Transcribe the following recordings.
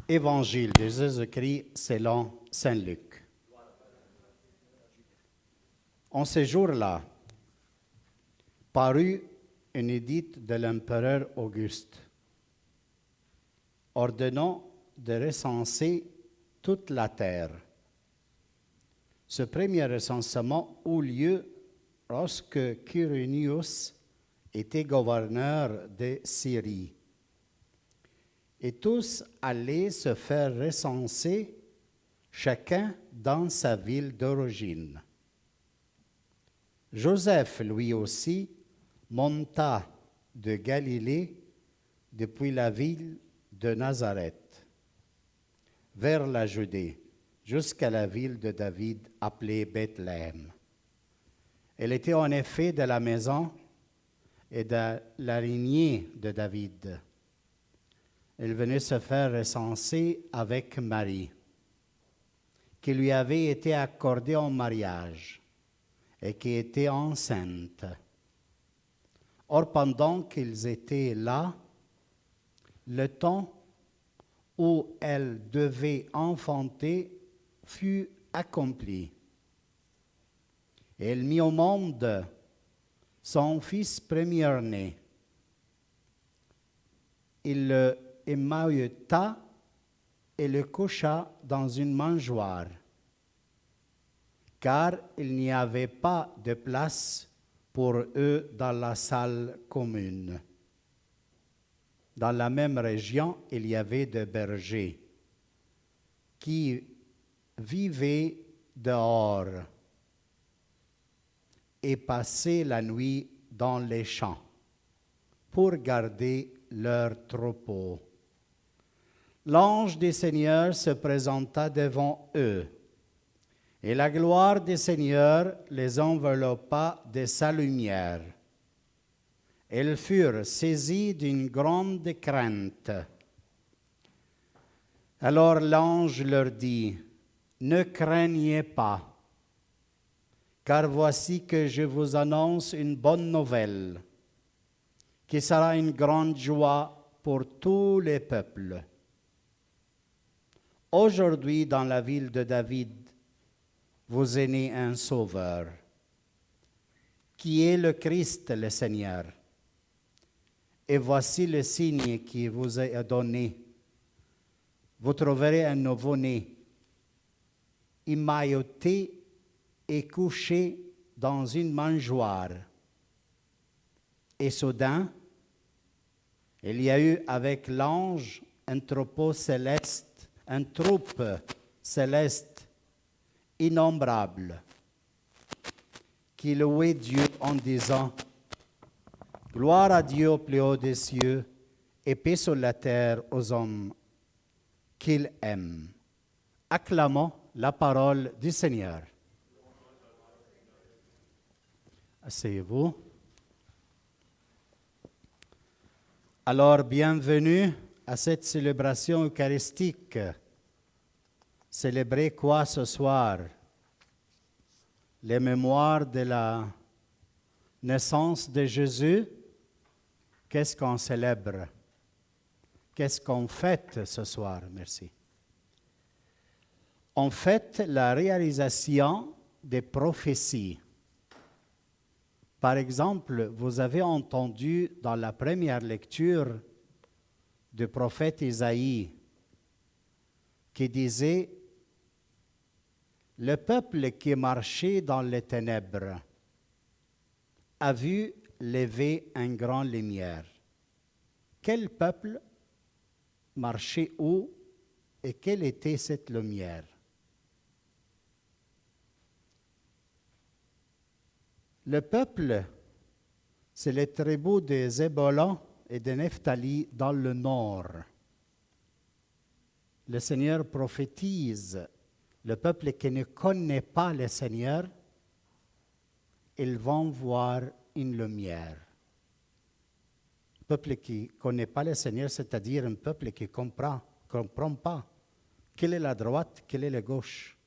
Évangile de Jésus-Christ selon Saint Luc. En ce jour-là, parut une édite de l'empereur Auguste, ordonnant de recenser toute la terre. Ce premier recensement eut lieu lorsque Quirinius était gouverneur de Syrie. Et tous allaient se faire recenser, chacun dans sa ville d'origine. Joseph, lui aussi, monta de Galilée depuis la ville de Nazareth vers la Judée, jusqu'à la ville de David appelée Bethléem. Elle était en effet de la maison et de la lignée de David. Elle venait se faire recenser avec Marie, qui lui avait été accordée en mariage et qui était enceinte. Or, pendant qu'ils étaient là, le temps où elle devait enfanter fut accompli. Et elle mit au monde son fils premier-né. Il le émaillota et le coucha dans une mangeoire, car il n'y avait pas de place pour eux dans la salle commune. Dans la même région, il y avait des bergers qui vivaient dehors et passaient la nuit dans les champs pour garder leurs troupeaux. L'ange du Seigneur se présenta devant eux, et la gloire du Seigneur les enveloppa de sa lumière. Ils furent saisis d'une grande crainte. Alors l'ange leur dit, « Ne craignez pas, car voici que je vous annonce une bonne nouvelle, qui sera une grande joie pour tous les peuples. Aujourd'hui, dans la ville de David, vous est né un sauveur, qui est le Christ, le Seigneur. Et voici le signe qui vous est donné. Vous trouverez un nouveau-né, emmailloté et couché dans une mangeoire. » Et soudain, il y a eu avec l'ange un troupeau céleste, une troupe céleste innombrable, qui louait Dieu en disant, « Gloire à Dieu au plus haut des cieux, et paix sur la terre aux hommes qu'il aime. » Acclamons la parole du Seigneur. Asseyez-vous. Alors, bienvenue à cette célébration eucharistique. Célébrer quoi ce soir? Les mémoires de la naissance de Jésus. Qu'est-ce qu'on célèbre? Qu'est-ce qu'on fête ce soir? Merci. On fête la réalisation des prophéties. Par exemple, vous avez entendu dans la première lecture du prophète Isaïe qui disait « Le peuple qui marchait dans les ténèbres a vu lever une grande lumière. » Quel peuple marchait où et quelle était cette lumière? Le peuple, c'est les tribus de Zébulon et de Nephtali dans le nord. Le Seigneur prophétise, le peuple qui ne connaît pas le Seigneur, ils vont voir une lumière. Le peuple qui ne connaît pas le Seigneur, c'est-à-dire un peuple qui ne comprend pas quelle est la droite, quelle est la gauche.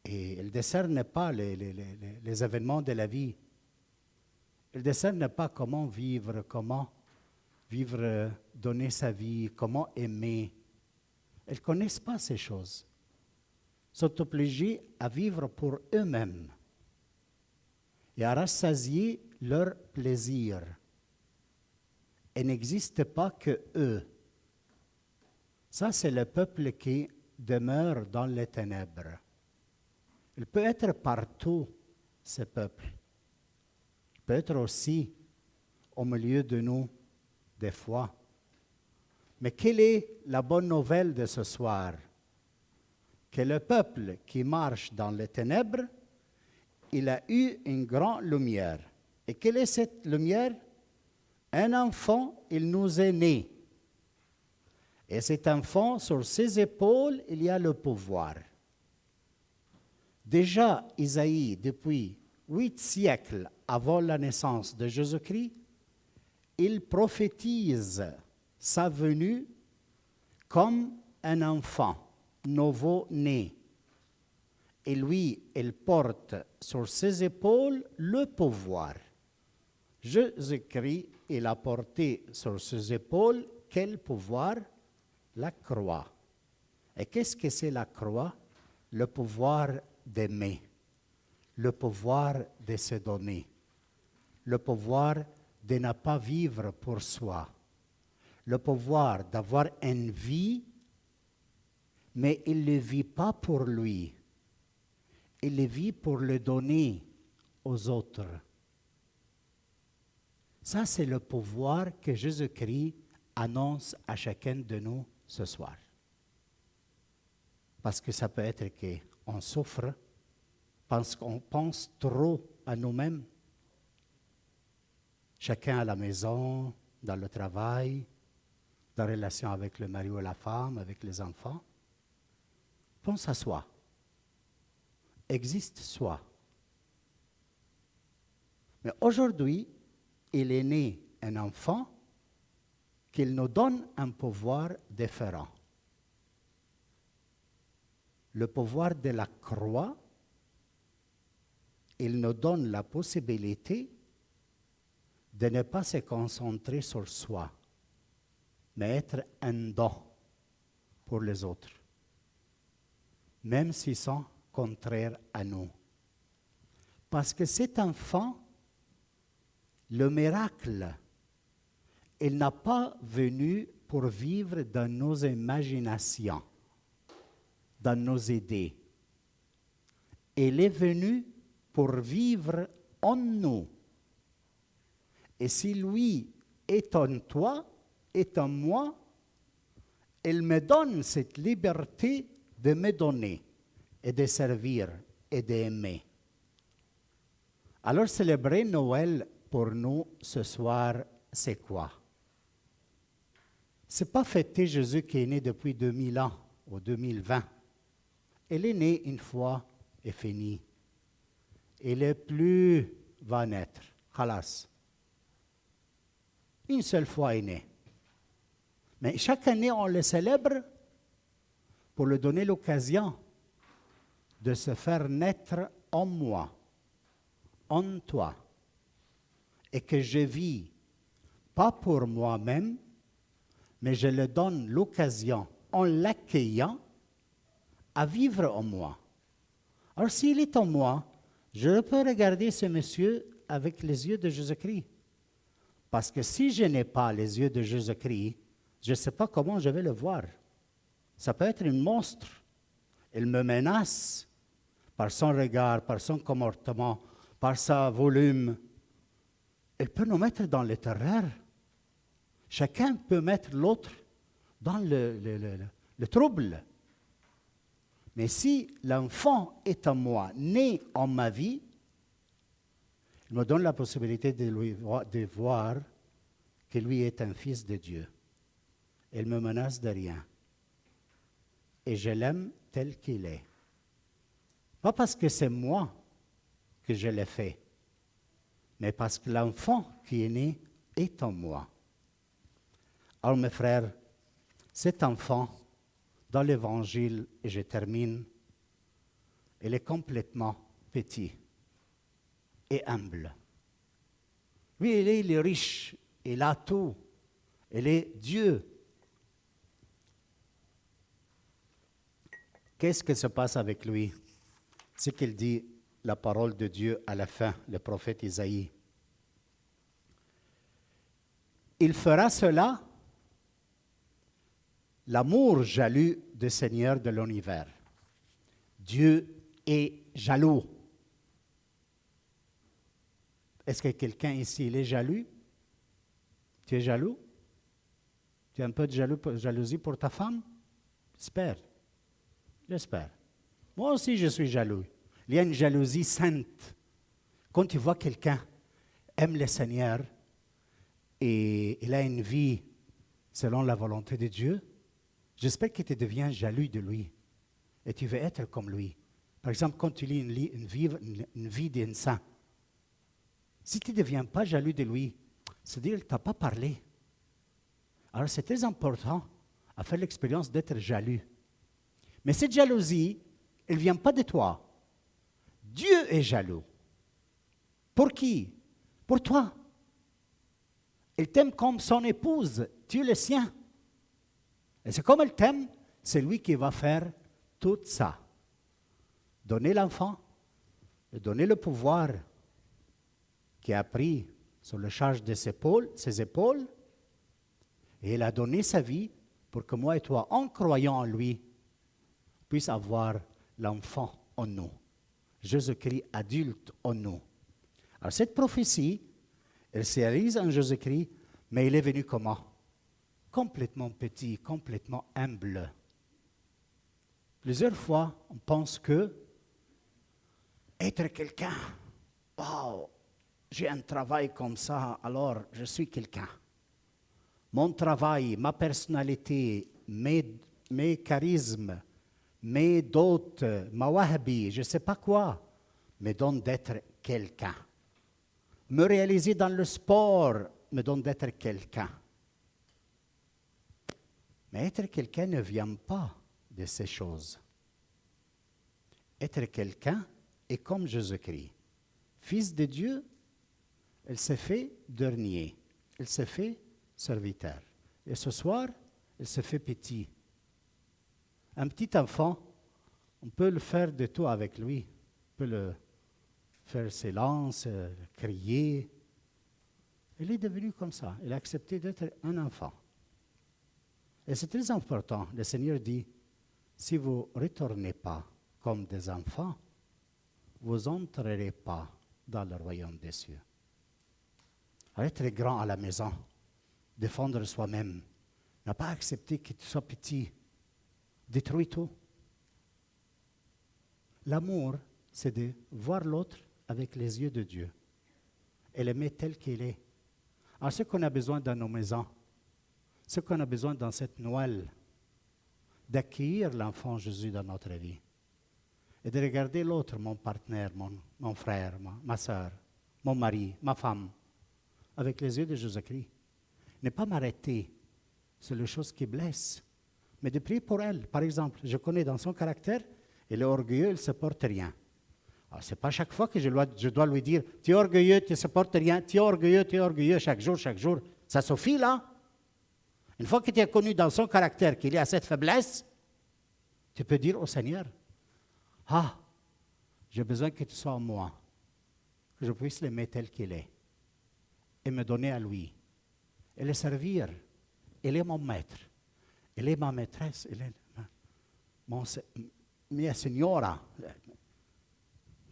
Et il ne discerne pas les événements de la vie. Il ne discerne pas comment vivre, donner sa vie, comment aimer. Elles ne connaissent pas ces choses. Sont obligées à vivre pour eux-mêmes et à rassasier leur plaisir. Et n'existe pas que eux. Ça, c'est le peuple qui demeure dans les ténèbres. Il peut être partout, ce peuple. Il peut être aussi au milieu de nous, des fois. Mais quelle est la bonne nouvelle de ce soir? Que le peuple qui marche dans les ténèbres, il a eu une grande lumière. Et quelle est cette lumière? Un enfant, il nous est né. Et cet enfant, sur ses épaules, il y a le pouvoir. Déjà, Isaïe, depuis 8 siècles avant la naissance de Jésus-Christ, il prophétise sa venue comme un enfant nouveau-né. Et lui, il porte sur ses épaules le pouvoir. Jésus-Christ, il a porté sur ses épaules quel pouvoir? La croix. Et qu'est-ce que c'est la croix? Le pouvoir d'aimer, le pouvoir de se donner, le pouvoir de ne pas vivre pour soi, le pouvoir d'avoir une vie, mais il ne vit pas pour lui, il le vit pour le donner aux autres. Ça, c'est le pouvoir que Jésus-Christ annonce à chacun de nous ce soir. Parce que ça peut être qu'on souffre, parce qu'on pense trop à nous-mêmes. Chacun à la maison, dans le travail, dans la relation avec le mari ou la femme, avec les enfants. Pense à soi. Existe soi. Mais aujourd'hui, il est né un enfant qui nous donne un pouvoir différent. Le pouvoir de la croix, il nous donne la possibilité de ne pas se concentrer sur soi, mais être un don pour les autres, même s'ils sont contraires à nous. Parce que cet enfant, le miracle, il n'a pas venu pour vivre dans nos imaginations, dans nos idées. Il est venu pour vivre en nous. Et si lui est en toi, est en moi, il me donne cette liberté de me donner et de servir et d'aimer. Alors célébrer Noël pour nous ce soir, c'est quoi? Ce n'est pas fêter Jésus qui est né depuis 2000 ans ou 2020. Il est né une fois et fini. Il n'est plus va naître. Khalas. Une seule fois il est né. Mais chaque année, on le célèbre pour lui donner l'occasion de se faire naître en moi, en toi, et que je vis, pas pour moi-même, mais je le donne l'occasion, en l'accueillant, à vivre en moi. Alors s'il est en moi, je peux regarder ce monsieur avec les yeux de Jésus-Christ. Parce que si je n'ai pas les yeux de Jésus-Christ, je ne sais pas comment je vais le voir. Ça peut être un monstre. Il me menace par son regard, par son comportement, par son volume. Il peut nous mettre dans le terreur. Chacun peut mettre l'autre dans le trouble. Mais si l'enfant est en moi, né en ma vie, il me donne la possibilité de voir que lui est un fils de Dieu. Il me menace de rien. Et je l'aime tel qu'il est. Pas parce que c'est moi que je l'ai fait, mais parce que l'enfant qui est né est en moi. Alors mes frères, cet enfant, dans l'Évangile, et je termine, il est complètement petit et humble. Lui, il est riche, il a tout, il est Dieu. Qu'est-ce qui se passe avec lui? C'est qu'il dit la parole de Dieu à la fin, le prophète Isaïe. Il fera cela, l'amour jaloux du Seigneur de l'univers. Dieu est jaloux. Est-ce que quelqu'un ici il est jaloux? Tu es jaloux? Tu as un peu de jalousie pour ta femme? J'espère. J'espère. Moi aussi, je suis jaloux. Il y a une jalousie sainte. Quand tu vois quelqu'un aime le Seigneur et il a une vie selon la volonté de Dieu, j'espère que tu deviens jaloux de lui et tu veux être comme lui. Par exemple, quand tu lis une vie d'un saint, si tu ne deviens pas jaloux de lui, c'est-à-dire qu'il ne t'a pas parlé. Alors c'est très important à faire l'expérience d'être jaloux. Mais cette jalousie, elle ne vient pas de toi. Dieu est jaloux. Pour qui? Pour toi. Il t'aime comme son épouse, tu es le sien. Et c'est comme elle t'aime, c'est lui qui va faire tout ça. Donner l'enfant, donner le pouvoir qui a pris sur le charge de ses épaules, et il a donné sa vie pour que moi et toi, en croyant en lui, puissions avoir l'enfant en nous. Jésus-Christ adulte en nous. Alors cette prophétie, elle se réalise en Jésus-Christ, mais il est venu comment? Complètement petit, complètement humble. Plusieurs fois, on pense que être quelqu'un, wow, j'ai un travail comme ça, alors je suis quelqu'un. Mon travail, ma personnalité, mes charismes, mes dotes, ma wahabi, je ne sais pas quoi, me donne d'être quelqu'un. Me réaliser dans le sport me donne d'être quelqu'un. Mais être quelqu'un ne vient pas de ces choses. Être quelqu'un est comme Jésus-Christ. Fils de Dieu, il s'est fait dernier, il s'est fait serviteur. Et ce soir, il se fait petit. Un petit enfant, on peut le faire de tout avec lui. On peut le faire silence, crier. Il est devenu comme ça. Il a accepté d'être un enfant. Et c'est très important. Le Seigneur dit, si vous ne retournez pas comme des enfants, vous n'entrerez pas dans le royaume des cieux. Alors, être grand à la maison, défendre soi-même, n'a pas accepté que tu sois petit, détruis tout. L'amour, c'est de voir l'autre avec les yeux de Dieu et l'aimer tel qu'il est. Alors, ce qu'on a besoin dans nos maisons, ce qu'on a besoin dans cette Noël, d'accueillir l'enfant Jésus dans notre vie et de regarder l'autre, mon partenaire, mon frère, ma soeur, mon mari, ma femme, avec les yeux de Jésus-Christ. Ne pas m'arrêter sur les choses qui blessent, mais de prier pour elle. Par exemple, je connais dans son caractère, elle est orgueilleuse, elle ne supporte rien. Alors, ce n'est pas chaque fois que je dois lui dire « Tu es orgueilleux, tu ne supportes rien, tu es orgueilleux, chaque jour. » Ça suffit, là. Une fois que tu as connu dans son caractère qu'il y a cette faiblesse, tu peux dire au Seigneur « Ah, j'ai besoin que tu sois en moi, que je puisse l'aimer tel qu'il est et me donner à lui et le servir. Il est mon maître, il est ma maîtresse, il est mia signora. »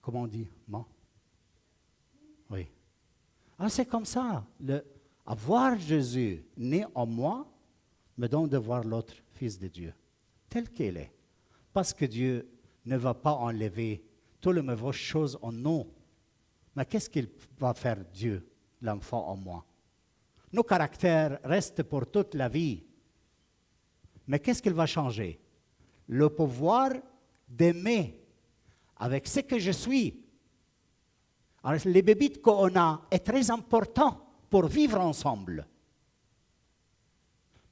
Comment on dit? Bon. Oui. Alors c'est comme ça. Avoir Jésus né en moi me donne de voir l'autre Fils de Dieu, tel qu'il est. Parce que Dieu ne va pas enlever toutes les mauvaises choses en nous. Mais qu'est-ce qu'il va faire Dieu, l'enfant en moi? Nos caractères restent pour toute la vie. Mais qu'est-ce qu'il va changer? Le pouvoir d'aimer avec ce que je suis. Alors, les bébites qu'on a est très important pour vivre ensemble.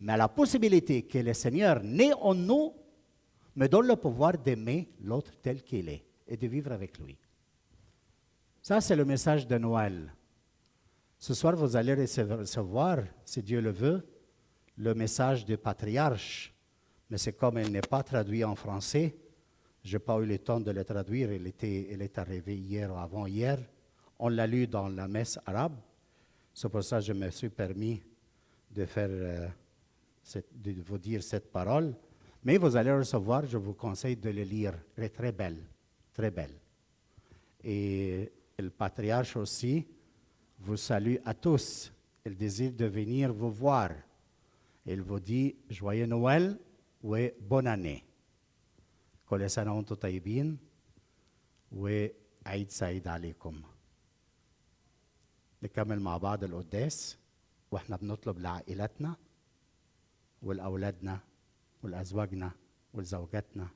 Mais la possibilité que le Seigneur né en nous me donne le pouvoir d'aimer l'autre tel qu'il est et de vivre avec lui. Ça, c'est le message de Noël. Ce soir, vous allez recevoir, si Dieu le veut, le message du patriarche. Mais c'est comme il n'est pas traduit en français, Je n'ai pas eu le temps de le traduire, il est arrivé hier ou avant-hier. On l'a lu dans la messe arabe. C'est pour ça que je me suis permis de de vous dire cette parole. Mais vous allez recevoir, je vous conseille de le lire. Elle est très belle, très belle. Et le patriarche aussi vous salue à tous. Il désire de venir vous voir. Il vous dit Joyeux Noël et bonne année. كل سنة وانتم طيبين وعيد سعيد عليكم. نكمل مع بعض القداس واحنا بنطلب لعائلاتنا ولأولادنا ولأزواجنا ولزوجاتنا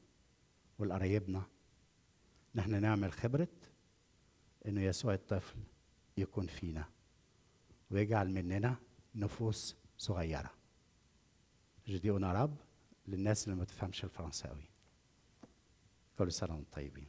ولقرايبنا نحن نعمل خبرة إنه يسوع الطفل يكون فينا ويجعل مننا نفوس صغيرة. جدي أنا رب للناس اللي ما تفهمش الفرنساوي. كل سنة وانتم طيبين.